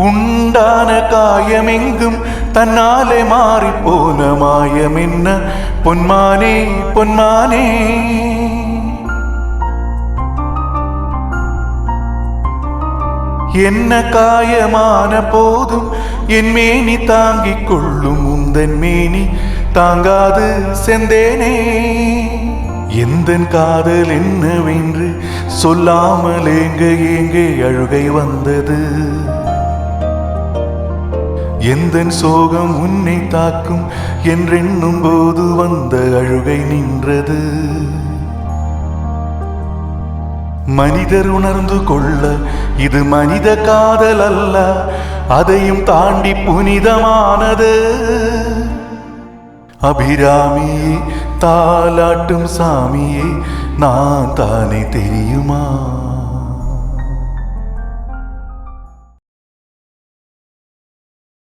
உண்டான காயமெங்கும் தன்னாலே மாறிப்போன மாயம் என்ன பொன்மானே பொன்மானே. என்ன காயமான போதும் என் மேனி தாங்கிக் கொள்ளும் உந்தன் மேனி தாங்காது செந்தேனே. எந்தன் காதல் என்னவென்று சொல்லாமல் ஏங்க அழுகை வந்தது. எந்தன் சோகம் உன்னை தாக்கும் என்றெண்ணும் போது வந்த அழுகை நின்றது. மனிதர் உணர்ந்து கொள்ள இது மனித காதல் அல்ல, அதையும் தாண்டி புனிதமானது. அபிராமியே தாலாட்டும் சாமியே நான் தானே தெரியுமா?